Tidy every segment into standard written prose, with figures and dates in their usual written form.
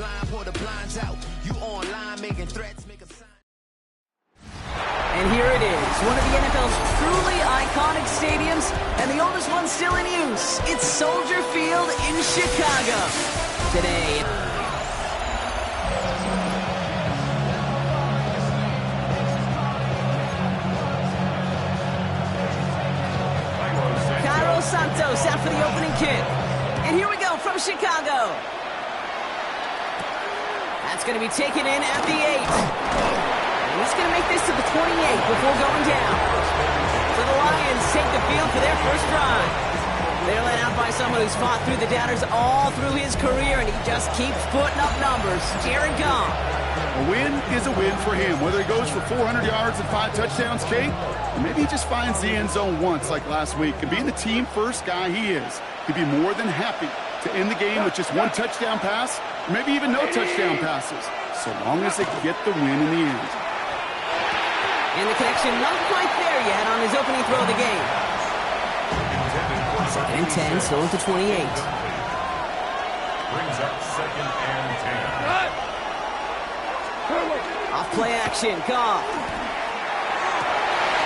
blind, pull the blinds out. You online making threats, make a sign. And here it is, one of the NFL's truly iconic stadiums, and the oldest one still in use. It's Soldier Field in Chicago. Today, Santos out for the opening kick. And here we go from Chicago. That's going to be taken in at the 8. And he's going to make this to the 28 before going down. So the Lions take the field for their first drive. They're led out by someone who's fought through the doubters all through his career, and he just keeps putting up numbers. Jared Goff. A win is a win for him, whether he goes for 400 yards and 5 touchdowns, Kate, or maybe he just finds the end zone once like last week. And being the team-first guy he is, he'd be more than happy to end the game with just 1 touchdown pass, or maybe even no touchdown passes, so long as they get the win in the end. And the connection not quite there yet on his opening throw of the game. 2nd and 10, still at the 28. Brings up 2nd and 10. Off play action, Goff.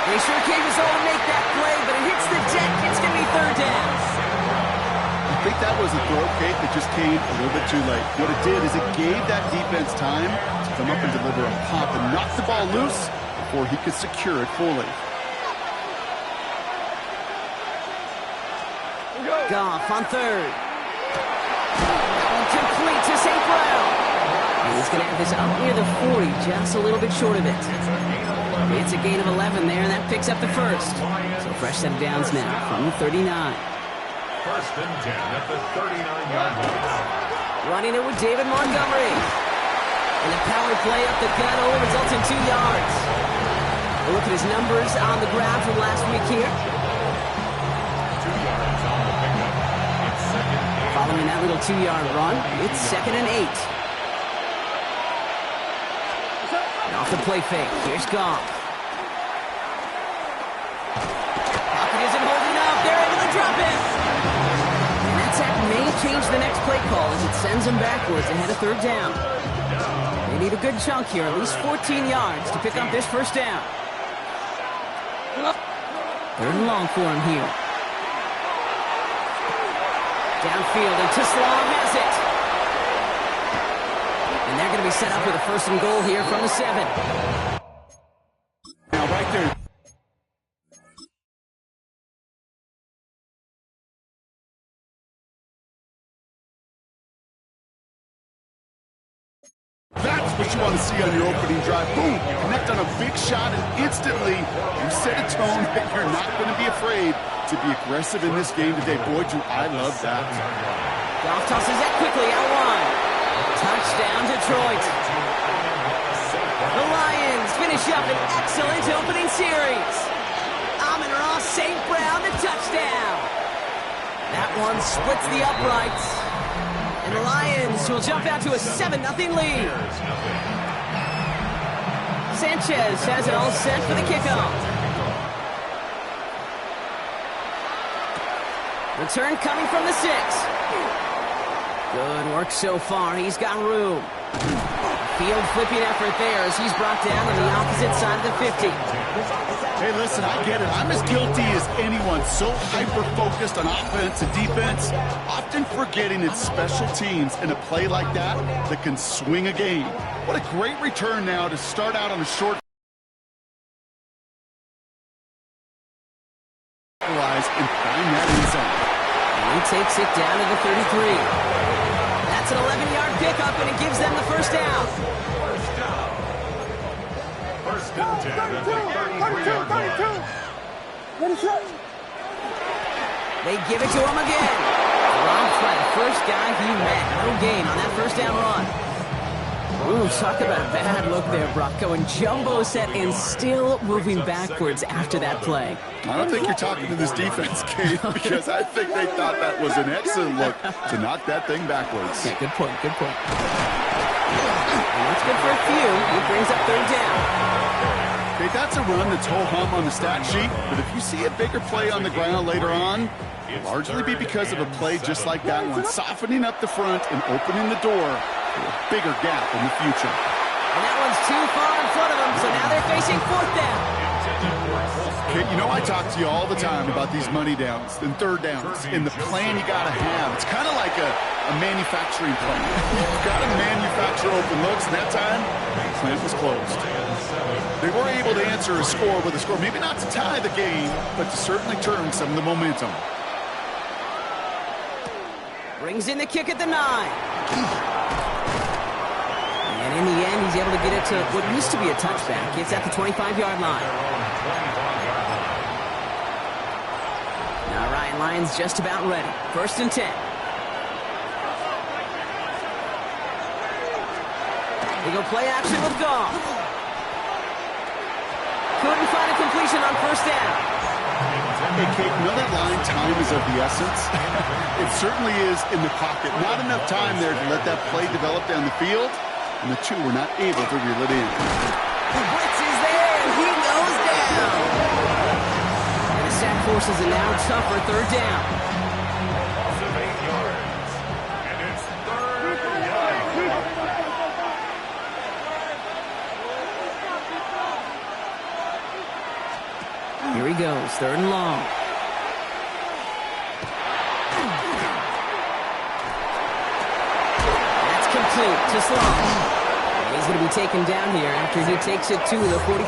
They sure gave us all to make that play, but it hits the deck. It's going to be 3rd down. I think that was a throw, Kate, that just came a little bit too late. What it did is it gave that defense time to come up and deliver a pop and knock the ball loose before he could secure it fully. Goff on 3rd. Complete to St. Brown. He's going to have this up near the 40, just a little bit short of it. It's a gain of 11 there, and that picks up the first. So fresh set of downs now from the 39. 1st and 10 at the 39-yard line. Running it with David Montgomery. And the power play up the gut only results in 2 yards. A look at his numbers on the ground from last week here. 2 yards on the pickup. It's 2nd and 8. Following that little 2-yard run, it's 2nd and 8. And off the play fake, here's Goff. Pocket isn't holding up, they're able to drop it. And that sack may change the next play call as it sends them backwards ahead of 3rd down. They need a good chunk here, at least 14 yards to pick up this first down. 3rd and long for him here. Downfield, and Tislam has it. And they're going to be set up with a 1st and goal here from the 7. Now right there. That's what you want to see on your opening drive. Boom! Connect on a big shot, and instantly you set a tone that you're not going to be afraid to be aggressive in this game today. Boy, do I love that. Goff tosses that quickly out wide. Touchdown, Detroit. The Lions finish up an excellent opening series. Amon-Ra St. Brown, the touchdown. That one splits the uprights. And the Lions will jump out to a 7-0 lead. Sanchez has it all set for the kickoff. Return coming from the 6. Good work so far. He's got room. Field flipping effort there as he's brought down on the opposite side of the 50. Hey, listen, I get it. I'm as guilty as anyone. So hyper-focused on offense and defense, often forgetting it's special teams in a play like that that can swing a game. What a great return now to start out on a short and find that end zone. And he takes it down to the 33. That's an 11-yard pickup, and it gives them the first down. 1st and 10 at the 33-yard line. They give it to him again. Rob Fred, first guy he met. No gain on that first down run. Ooh, talk about a bad look there, Brock. Going jumbo set and still moving backwards after that play. I don't think you're talking to this defense, Kate, because I think they thought that was an excellent look to knock that thing backwards. Yeah, good point, good point. And that's good for a few. It brings up 3rd down. Okay, that's a run that's ho-hum on the stat sheet, but if you see a bigger play on the ground later on, it'll largely be because of a play just like that one, softening up the front and opening the door for a bigger gap in the future. And that one's too far in front of them, so now they're facing 4th down. Okay, you know I talk to you all the time about these money downs and third downs and the plan you got to have. It's kind of like a manufacturing plan. You've got to manufacture open looks, and that time, the plant was closed. They were able to answer a score with a score, maybe not to tie the game, but to certainly turn some of the momentum. Brings in the kick at the 9. And in the end, he's able to get it to what used to be a touchback. It's at the 25-yard line. Now Ryan Lyons just about ready. 1st and 10. They go play action with Goff. Couldn't find a completion on 1st down. Hey, Kate, you know that line, time is of the essence? It certainly is in the pocket. Not enough time there to let that play develop down the field, and the two were not able to reel it in. The blitz is there, and he goes down. And the sack forces a now tougher 3rd down. Loss of 8 yards. And it's 3rd down. Here he goes, 3rd and long. That's complete to Sloan. He's going to be taken down here after he takes it to the 45.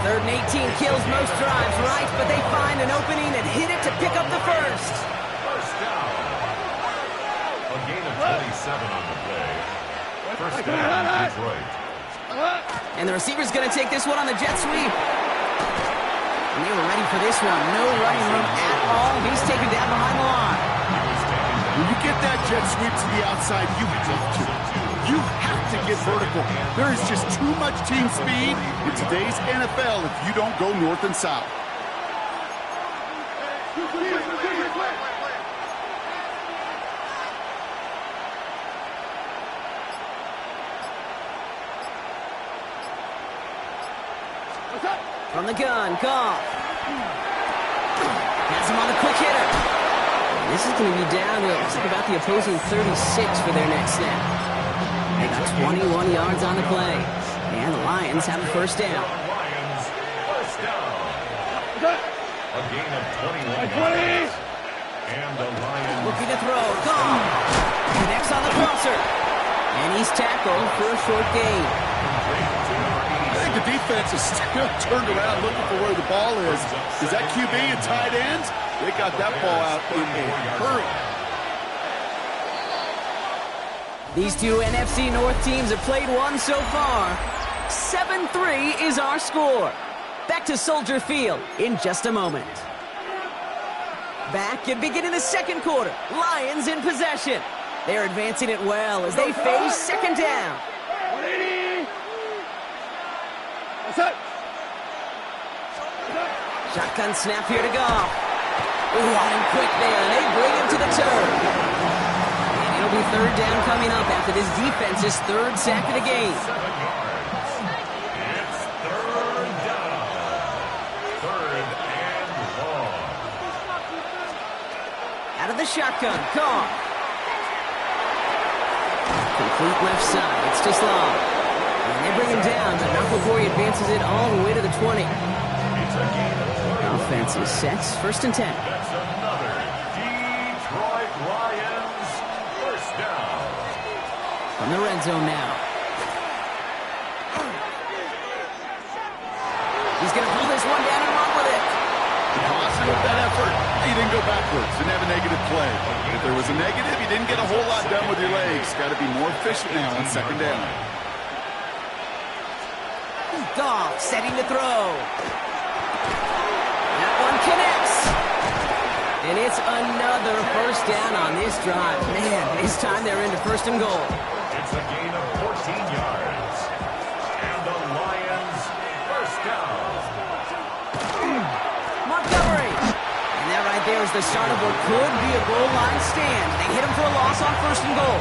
3rd and 18 kills most drives, right? But they find an opening and hit it to pick up the 1st. 1st down. A gain of 27 on the play. 1st down, Detroit. And the receiver's going to take this one on the jet sweep. And they were ready for this one. No running room at all. He's taken down behind the line. When you get that jet sweep to the outside, you have to. You have to get vertical. There is just too much team speed in today's NFL if you don't go north and south. From the gun, Goff. Has him on the quick hitter. This is going to be down to, looks like about the opposing 36 for their next snap. They got 21 yards on the play. And the Lions have a 1st down. Lions, 1st down. A gain of 21 yards. And the Lions Looking to throw, Goff. Connects on the crosser. And he's tackled for a short gain. I think the defense is still turned around looking for where the ball is. Is that QB and tight ends? They got that ball out in a hurry. These two NFC North teams have played one so far. 7-3 is our score. Back to Soldier Field in just a moment. Back and beginning the 2nd quarter. Lions in possession. They're advancing it well as they face 2nd down. Shotgun snap here to Goff. Running quick there, and they bring him to the turf. And it'll be 3rd down coming up after this defense's 3rd sack of the game. 7 yards. It's 3rd down. 3rd and long. Out of the shotgun, Goff. Complete left side, it's to Sloan. And they bring him down, but not before he advances it all the way to the 20. It's a gain of 2. Offense is set, 1st and 10. That's another Detroit Lions 1st down. From the red zone now. He's going to pull this one down and run with it. Positive that effort. He didn't go backwards. Didn't have a negative play. If there was a negative, he didn't get a whole lot done with your legs. Got to be more efficient now on 2nd down. Goff setting to throw. That one connects. And it's another 1st down on this drive. Man, this time they're into 1st and goal. It's a gain of 14 yards. And the Lions 1st down. Montgomery. And that right there is the start of what could be a goal line stand. They hit him for a loss on 1st and goal.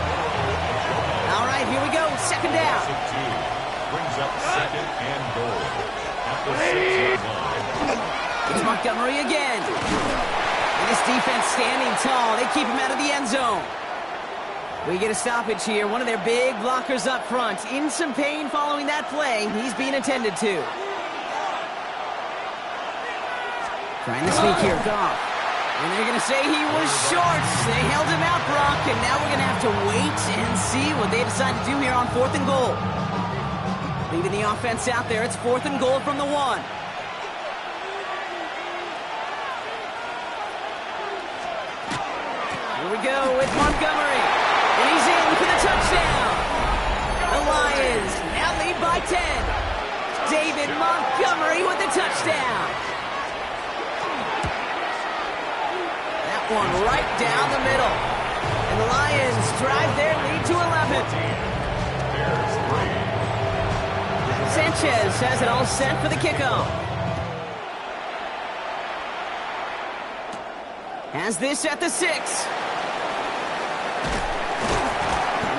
All right, here we go. 2nd down. Brings up 2nd and goal. At the 6-yard line. It's Montgomery again. And this defense standing tall. They keep him out of the end zone. We get a stoppage here. One of their big blockers up front. In some pain following that play. He's being attended to. Trying to sneak here. Goff. And they're going to say he was short. They held him out, Brock. And now we're going to have to wait and see what they decide to do here on 4th and goal. Leaving the offense out there. It's 4th and goal from the 1. Here we go with Montgomery. And he's in for the touchdown. The Lions now lead by 10. David Montgomery with the touchdown. That one right down the middle. And the Lions drive their lead to 11. Sanchez has it all set for the kickoff. Has this at the 6.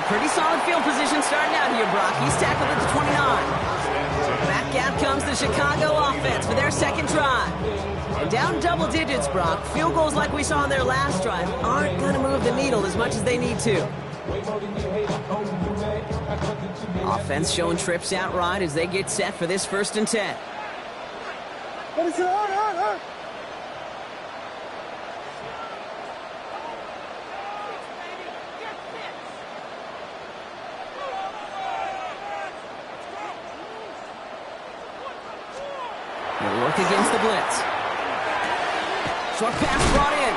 Pretty solid field position starting out here, Brock. He's tackled at the 29. Back out comes the Chicago offense for their second drive. And down double digits, Brock. Field goals like we saw in their last drive aren't going to move the needle as much as they need to. Offense showing trips out right as they get set for this 1st and 10. What is it? He'll work against the blitz. Short pass brought in.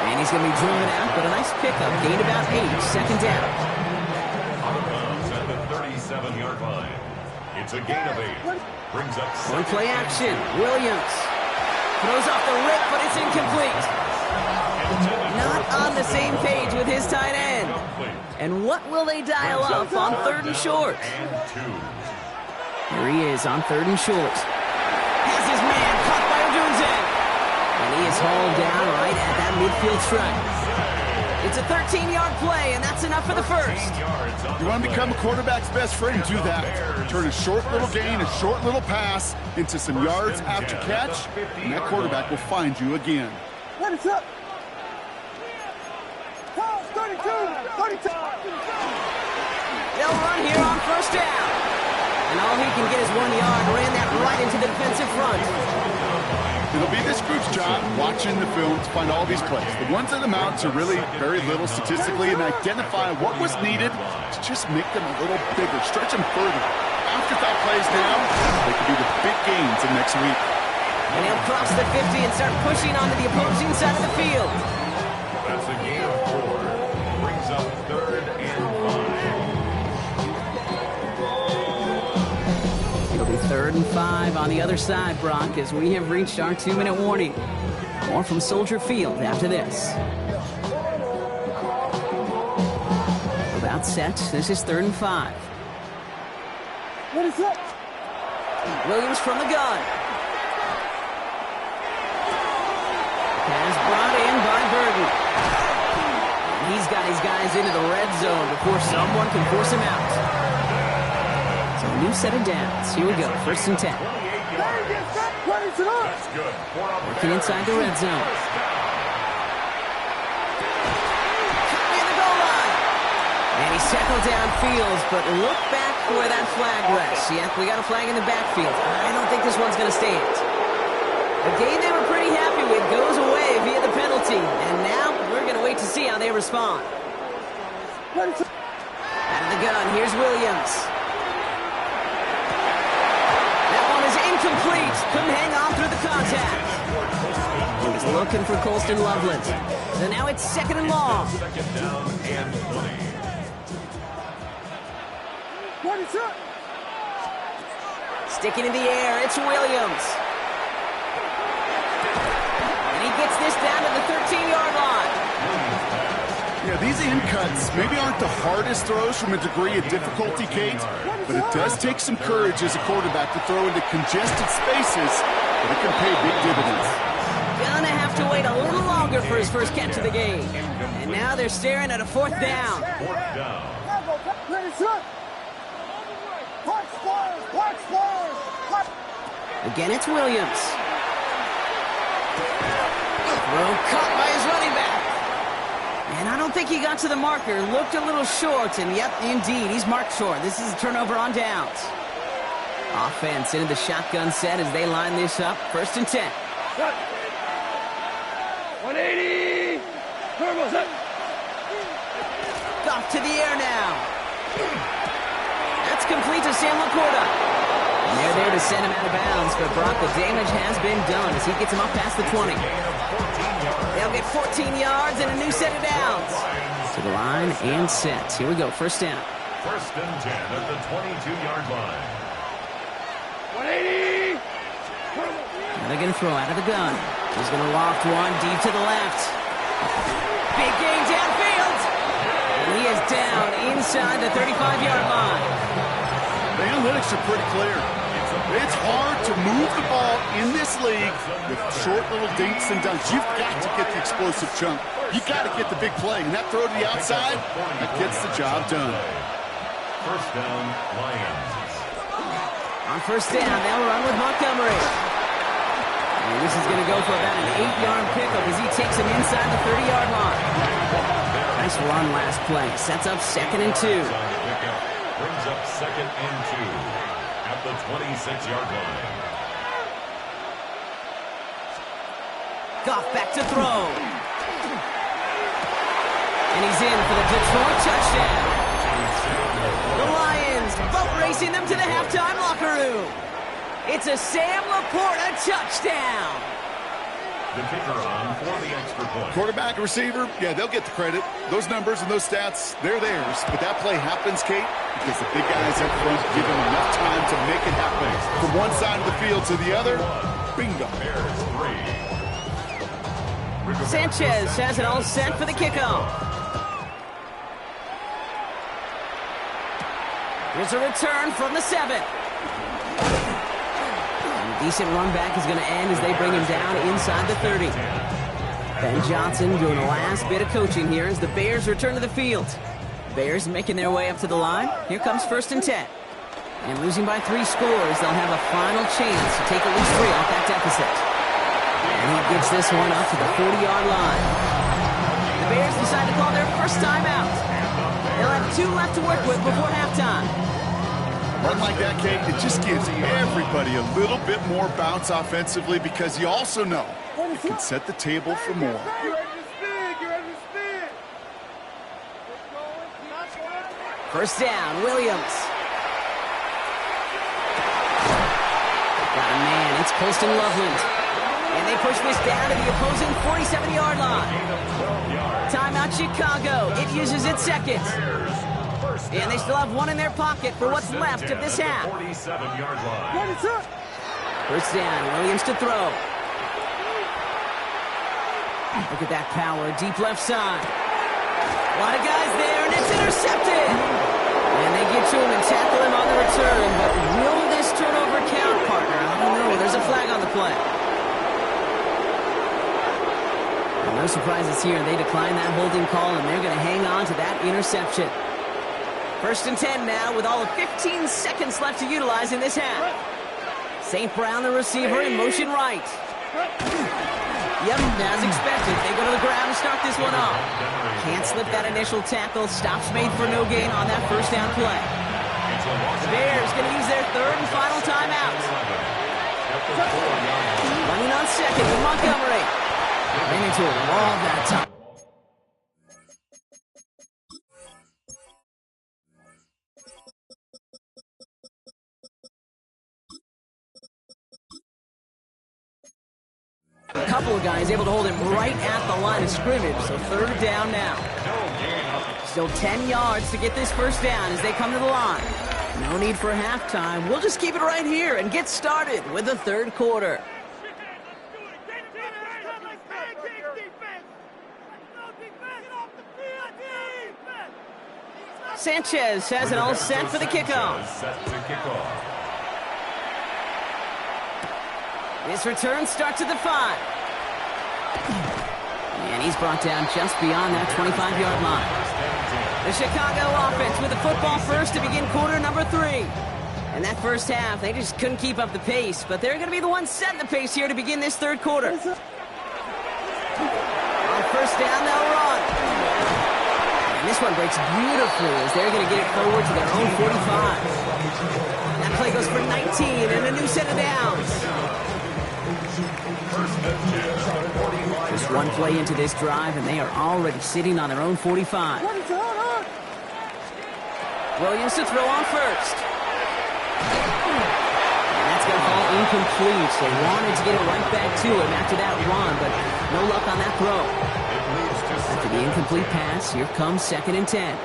And he's going to be driven out, but a nice pickup. Gained about 8. 2nd down. Out of bounds at the 37-yard line. It's a gain of 8. Brings up One play action. Williams throws off the rip, but it's incomplete. Not on the same page with his tight end. And what will they dial up on 3rd and short? Here he is on 3rd and short. Has his man caught by Odunze. And he is hauled down right at that midfield stripe. It's a 13-yard play, and that's enough for the 1st. You want to become a quarterback's best friend, do that. Turn a short little gain, a short little pass into some yards after catch, and that quarterback will find you again. What is up? 32! 32! They'll run here on 1st down. And all he can get is 1 yard. Ran that right into the defensive front. It'll be this group's job watching the film to find all these plays. The ones that amount to really very little statistically and identify what was needed to just make them a little bigger, stretch them further. Afterthought plays now, they could be the big gains in next week. And he'll cross the 50 and start pushing onto the opposing side of the field. That's a gain of 4. Brings up 3rd and 5. It'll be 3rd and 5 on the other side, Brock, as we have reached our 2-minute warning. More from Soldier Field after this. About set. This is 3rd and 5. What is up? Williams from the gun. Pass brought in by Burton. He's got his guys into the red zone before someone can force him out. So a new set of downs. Here we go. 1st and 10. What is it on? That's good. 4 on the Working inside the red zone. In the goal line. And he's tackled downfield, but look back where that flag rests. Yep, we got a flag in the backfield. I don't think this one's going to stand. A game they were pretty happy with goes away via the penalty. And now we're going to wait to see how they respond. Out of the gun, here's Williams. That one is incomplete. Couldn't hang on through the contact. He's looking for Colston Loveland. So now it's 2nd and long. 2nd down and 20. What is up? Sticking in the air, it's Williams. And he gets this down to the 13-yard line. Yeah, these in cuts maybe aren't the hardest throws from a degree of difficulty, Kate, but it does take some courage as a quarterback to throw into congested spaces, but it can pay big dividends. Gonna have to wait a little longer for his first catch of the game. And now they're staring at a 4th down. 4th down. What is up? Watch flyers! Watch flyers! Again, it's Williams. Throw caught by his running back. And I don't think he got to the marker. Looked a little short, and yep, indeed, he's marked short. This is a turnover on downs. Offense into the shotgun set as they line this up. 1st and 10. 180. Turbo set. Off to the air now. That's complete to Sam Laporta. And they're there to send him out of bounds, but Brock, the damage has been done as he gets him up past the 20. They'll get 14 yards and a new set of downs. To the line and set. Here we go, 1st down. 1st and 10 at the 22-yard line. 180. Now they're going to throw out of the gun. He's going to loft one deep to the left. Big gain downfield. And he is down inside the 35-yard line. The analytics are pretty clear. It's hard to move the ball in this league with short little dinks and dunks. You've got to get the explosive chunk. You've got to get the big play. And that throw to the outside, that gets the job done. 1st down, Lions. On 1st down, they'll run with Montgomery. And this is going to go for about an 8-yard pickup as he takes him inside the 30-yard line. Nice run last play. Sets up 2nd and 2. Brings up 2nd and 2 at the 26-yard line. Goff back to throw. And he's in for the Detroit touchdown. The Lions boat racing them to the halftime locker room. It's a Sam Laporta touchdown. The kicker on for the extra point. Quarterback and receiver, yeah, they'll get the credit. Those numbers and those stats, they're theirs. But that play happens, Kate, because the big guys up front give them enough time to make it happen. From one side of the field to the other, bingo. Bears 3. Sanchez has it all set for the kickoff. Here's a return from the 7. Decent run back is going to end as they bring him down inside the 30. Ben Johnson doing the last bit of coaching here as the Bears return to the field. Bears making their way up to the line. Here comes 1st and 10. And losing by 3 scores, they'll have a final chance to take at least 3 off that deficit. And he gets this one up to the 40-yard line. The Bears decide to call their first timeout. They'll have 2 left to work with before halftime. Run like that, Kate, it just gives everybody a little bit more bounce offensively because you also know it can set the table for more. You're ready to spin. You're ready to spin. 1st down, Williams. Got a man, it's Colston Loveland. And they push this down to the opposing 47-yard line. Timeout Chicago. It uses its 2nd. And they still have 1 in their pocket for what's left of this half. 47-yard line. 1st down, Williams to throw. Look at that power, deep left side. A lot of guys there, and it's intercepted. And they get to him and tackle him on the return. But will this turnover count, partner? I don't know. There's a flag on the play. Well, no surprises here. They decline that holding call, and they're going to hang on to that interception. 1st and 10 now with all of 15 seconds left to utilize in this half. St. Brown, the receiver, in motion right. Yep, as expected, they go to the ground and start this one off. Can't slip that initial tackle. Stops made for no gain on that 1st down play. The Bears going to use their 3rd and final timeout. Running on 2nd with Montgomery. Ran into a wall that time. A couple of guys able to hold him right at the line of scrimmage, so 3rd down now. Still 10 yards to get this 1st down as they come to the line. No need for halftime. We'll just keep it right here and get started with the 3rd quarter. Sanchez has it all set for the kickoff. This return starts at the 5. And he's brought down just beyond that 25-yard line. The Chicago offense with the football first to begin quarter number 3. And that 1st half, they just couldn't keep up the pace, but they're going to be the ones setting the pace here to begin this 3rd quarter. On 1st first down, they'll run. And this one breaks beautifully as they're going to get it forward to their own 45. That play goes for 19 and a new set of downs. Just one play into this drive, and they are already sitting on their own 45. Williams to throw on first. And that's going to fall incomplete. They wanted to get it right back to him after that run, but no luck on that throw. After the incomplete pass, here comes 2nd and 10.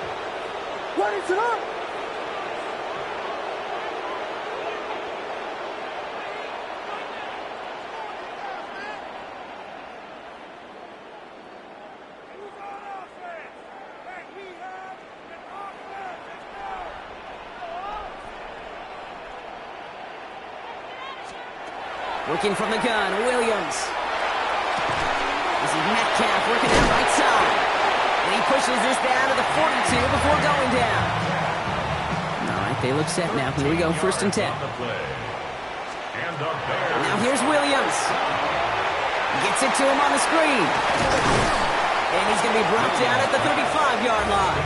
Working from the gun, Williams. This is Metcalf working that right side. And he pushes this down to the 42 before going down. All right, they look set now. Here we go, 1st and 10. Now here's Williams. Gets it to him on the screen. And he's going to be brought down at the 35-yard line.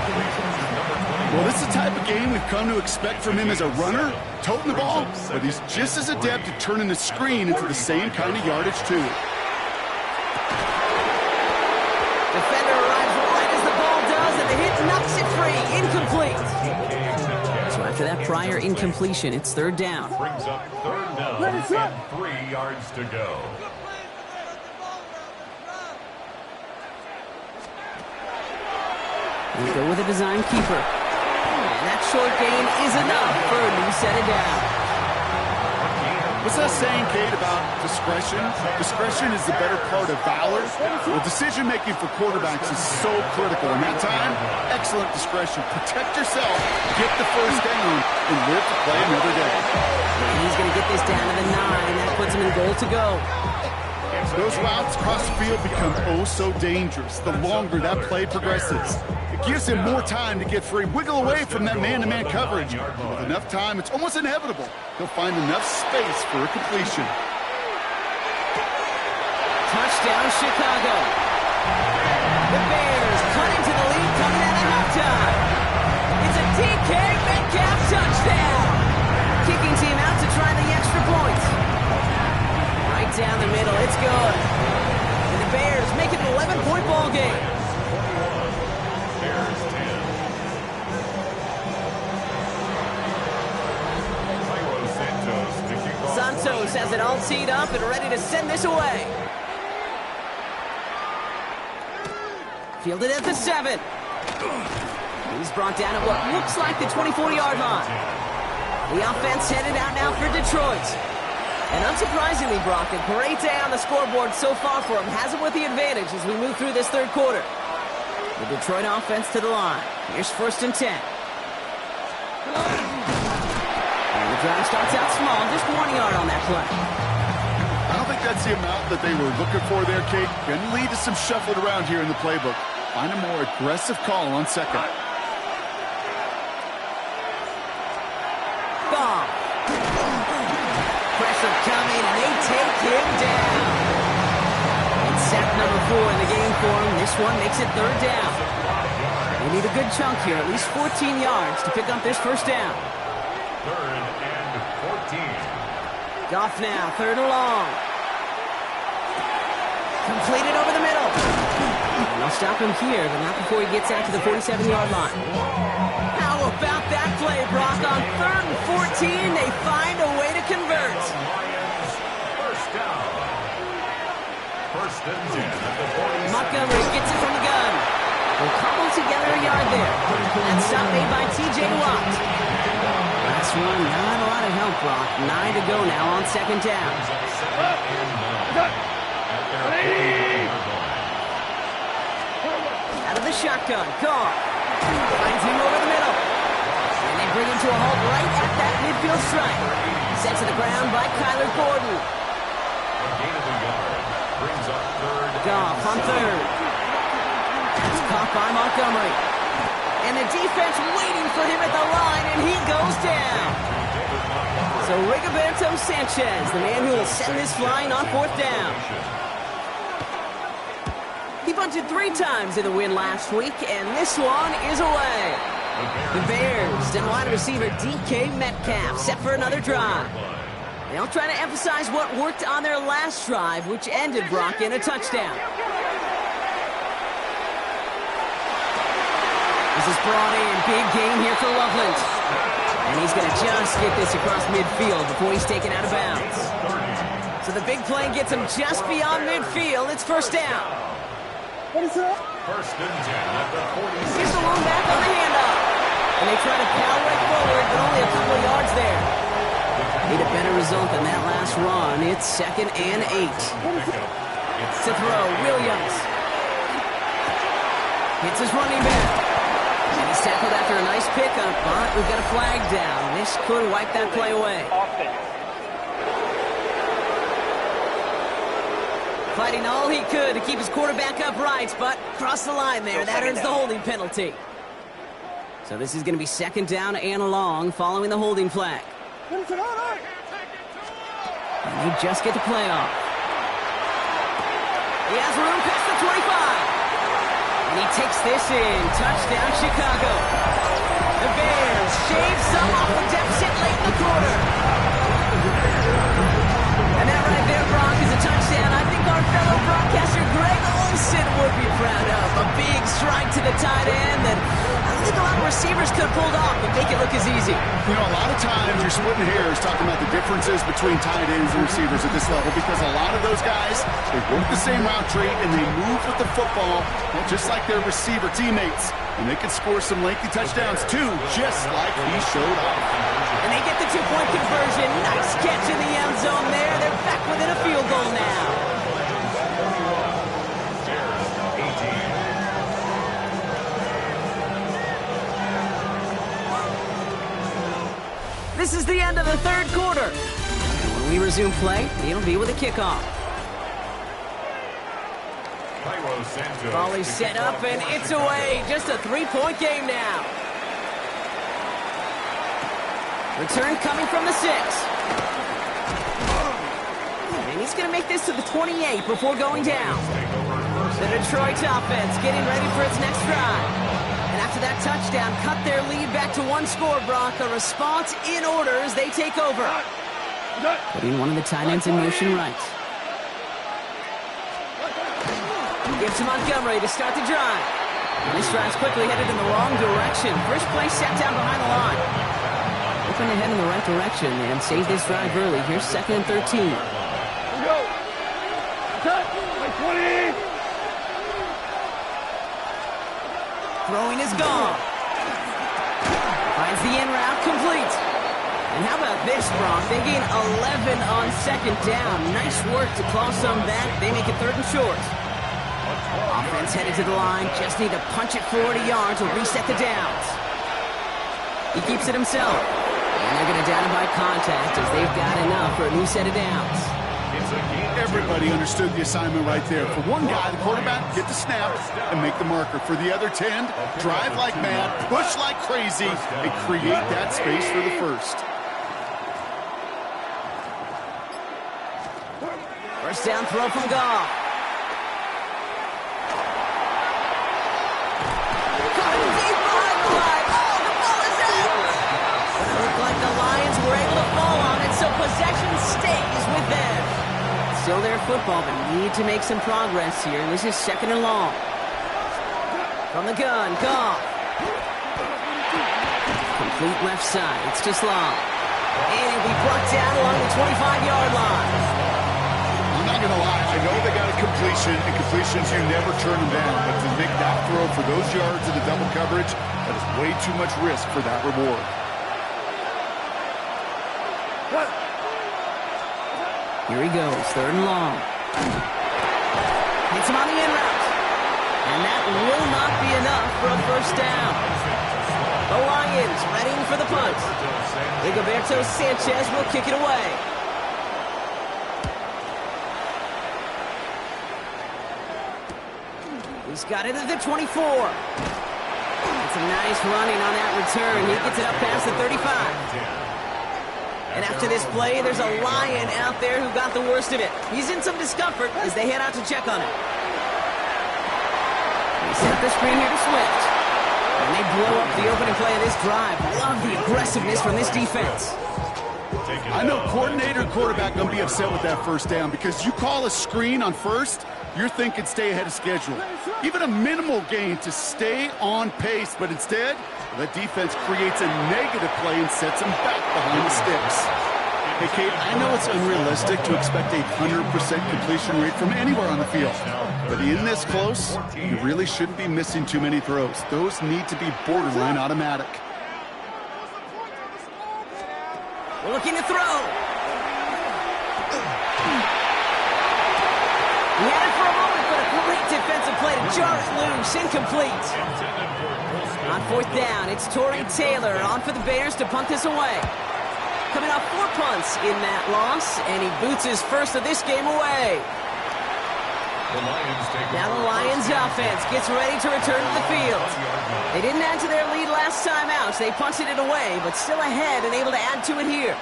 Well, this is the type of game we've come to expect from him as a runner, toting the ball, but he's just as adept at turning the screen into the same kind of yardage, too. Defender arrives right as the ball does, and the hit knocks it free. Incomplete. So after that prior incompletion, it's 3rd down. Brings up 3rd down and 3 yards to go. We go with a design keeper. And that short gain is enough for a new set of downs. What's that saying, Kate, about discretion? Discretion is the better part of valor. Well, decision-making for quarterbacks is so critical. In that time, excellent discretion. Protect yourself, get the first down, and live to play another day. And he's going to get this down to the 9, and that puts him in goal to go. Those routes across the field become oh so dangerous the longer that play progresses. It gives him more time to get free, wiggle away from that man-to-man coverage. With enough time, it's almost inevitable he'll find enough space for a completion. Touchdown, Chicago. The Bears cut into the lead coming out of halftime. It's a DK Metcalf touchdown. Kicking team out to try the extra point. Right down the middle, it's good. And the Bears make it an 11-point ball game. Bears 10. Santos has it all teed up and ready to send this away. Fielded at the 7. He's brought down at what looks like the 24-yard line. The offense headed out now for Detroit. And unsurprisingly, Brock, a great day on the scoreboard so far for him. Has it with the advantage as we move through this 3rd quarter. The Detroit offense to the line. Here's 1st and 10. And the drive starts out small, just 1 yard on that play. I don't think that's the amount that they were looking for there, Kate. Going to lead to some shuffling around here in the playbook. Find a more aggressive call on 2nd. Ball. Pressure coming, and they take him down. And sack number 4 in the game for him. This one makes it 3rd down. They need a good chunk here, at least 14 yards to pick up this 1st down. 3rd and 14. Goff now, 3rd and long. Completed over the middle. And they'll stop him here, but not before he gets out to the 47-yard line. How about that play, Brock? On 3rd and 14, they find a way to convert. Lions, 1st down. 1st and 10 at the 47. Montgomery gets it from the gun. Will cobble together a yard there. That stop made by T.J. Watt. Last one, not a lot of help, Brock. 9 to go now on 2nd down. Out of the shotgun, Carr. Finds him over the middle. And they bring him to a halt right at that midfield stripe. Sent to the ground by Kyler Gordon. A gain of a yard. Brings up 3rd. Goff on 3rd. That's caught by Montgomery. And the defense waiting for him at the line, and he goes down. So Rigoberto Sanchez, the man who will send this flying on 4th down. He bunches punted 3 times in the win last week, and this one is away. The Bears and wide receiver DK Metcalf set for another drive. They'll try to emphasize what worked on their last drive, which ended, Brock, in a touchdown. This is brought in. Big game here for Loveland. And he's going to just get this across midfield before he's taken out of bounds. So the big play gets him just beyond midfield. It's first down. What is that? First and 10 at the 46. Here's the one back on the handoff. And they try to power it forward, but only a couple of yards there. Need a better result than that last run. It's 2nd and 8. To throw, Williams. Hits his running back. And he's tackled after a nice pickup, but we've got a flag down. This could wipe that play away. Fighting all he could to keep his quarterback upright, but crossed the line there. That earns the holding penalty. So this is going to be 2nd down and long following the holding flag. And they just get the play off. He has room past the 25. And he takes this in. Touchdown, Chicago. The Bears shave some off the deficit late in the quarter. And that right there, Brock, is a touchdown I think our fellow broadcaster Greg Olson would be proud of. A big strike to the tight end that I don't think a lot of receivers could have pulled off and make it look as easy. You know, a lot of times you're splitting hairs talking about the differences between tight ends and receivers at this level because a lot of those guys, they work the same route tree and they move with the football, well, just like their receiver teammates. And they can score some lengthy touchdowns too, just like he showed off. And they get the 2-point conversion. Nice catch in the end zone there. They're back within a field goal now. This is the end of the 3rd quarter. And when we resume play, it'll be with a kickoff. Ball is set up, and it's away. Just a 3-point game now. Return coming from the 6. And he's going to make this to the 28 before going down. The Detroit offense getting ready for its next drive. And after that touchdown, cut their lead back to 1 score, Brock. A response in order as they take over. Putting one of the tight ends in motion right. He gives to Montgomery to start the drive. And this drive's quickly headed in the wrong direction. First play set down behind the line. Hoping to head in the right direction and save this drive early. Here's 2nd and 13. Go. Cut. 20. Throwing is gone. Finds the in route complete. And how about this, Brock? They gain 11 on 2nd down. Nice work to claw some back. They make it 3rd and short. Offense headed to the line. Just need to punch it 40 yards or reset the downs. He keeps it himself. And they're going to down him by contact as they've got enough for a new set of downs. Everybody understood the assignment right there. For one guy, the quarterback, get the snap and make the marker. For the other 10, drive like mad, push like crazy, and create that space for the first. First down throw from Goff. Caught him deep behind the line. Oh, the ball is out! But it looked like the Lions were able to fall on it, so possession stays with them. Still their football, but need to make some progress here. This is 2nd and long. From the gun, Goff. Complete left side. It's just long. And he'll be brought down along the 25-yard line. I'm not going to lie. I know they got a completion, and completions, you never turn them down. But to make that throw for those yards in the double coverage, that is way too much risk for that reward. What? Here he goes, 3rd and long. Hits him on the in route. And that will not be enough for a first down. The Lions readying for the punt. Rigoberto Sanchez will kick it away. He's got it at the 24. It's a nice running on that return. He gets it up past the 35. And after this play, there's a Lion out there who got the worst of it. He's in some discomfort as they head out to check on him. Set the screen here to Swift. And they blow up the opening play of this drive. Love the aggressiveness from this defense. I know coordinator and quarterback going to be upset with that first down because you call a screen on first, you're thinking stay ahead of schedule. Even a minimal gain to stay on pace, but instead, the defense creates a negative play and sets them back behind the sticks. Hey, Kate, I know it's unrealistic to expect a 100% completion rate from anywhere on the field. But in this close, you really shouldn't be missing too many throws. Those need to be borderline automatic. We're looking to throw. He had it for a moment, but a great defensive play to jar it loose. Incomplete. On fourth down, it's Torrey Taylor on for the Bears to punt this away. Coming off 4 punts in that loss, and he boots his first of this game away. Now the Lions offense gets ready to return to the field. They didn't add to their lead last time out, so they punted it away, but still ahead and able to add to it here.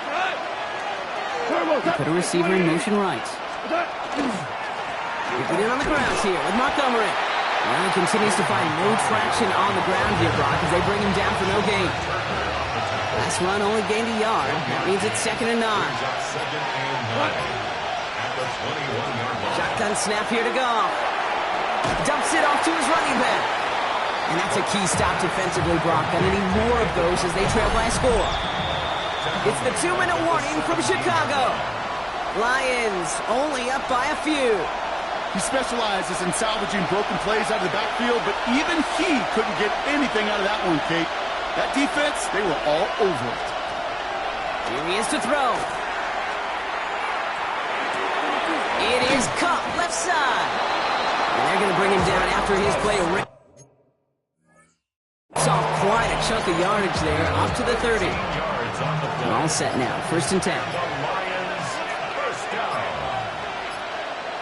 They put a receiver in motion right. They get in on the grounds here with Montgomery. Well, he continues to find no traction on the ground here, Brock, as they bring him down for no gain. Last run only gained a yard. That means it's 2nd and 9. Shotgun snap here to go. Dumps it off to his running back. And that's a key stop defensively, Brock. And any more of those as they trail by a score. It's the 2-minute warning from Chicago. Lions only up by a few. He specializes in salvaging broken plays out of the backfield, but even he couldn't get anything out of that one, Kate. That defense, they were all over it. Here he is to throw. It is caught left side. And they're going to bring him down after his play. Saw quite a chunk of yardage there, off to the 30. And all set now, 1st and 10.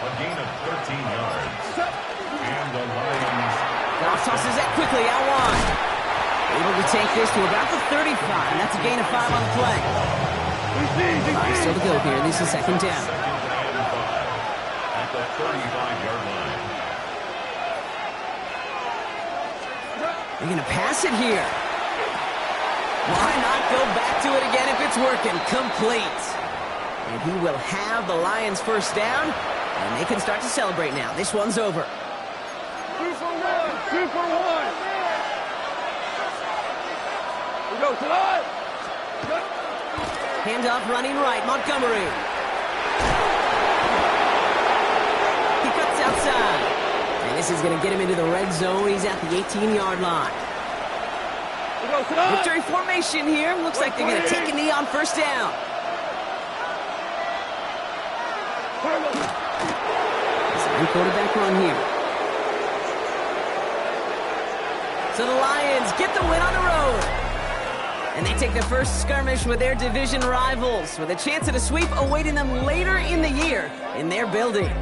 A gain of 13 yards. And the Lions... Goff tosses that quickly out wide. Able to take this to about the 35. That's a gain of 5 on the play. Still to go here. This is 2nd down. At the 35-yard line. They're going to pass it here. Why not go back to it again if it's working? Complete. And he will have the Lions' first down. And they can start to celebrate now. This one's over. 2 for 1. 2 for 1. We go tonight. Handoff running right. Montgomery. He cuts outside. And this is going to get him into the red zone. He's at the 18-yard line. We go tonight. Victory formation here. Looks like they're going to take a knee on first down. Quarterback run here. So the Lions get the win on the road. And they take the first skirmish with their division rivals with a chance at a sweep awaiting them later in the year in their building.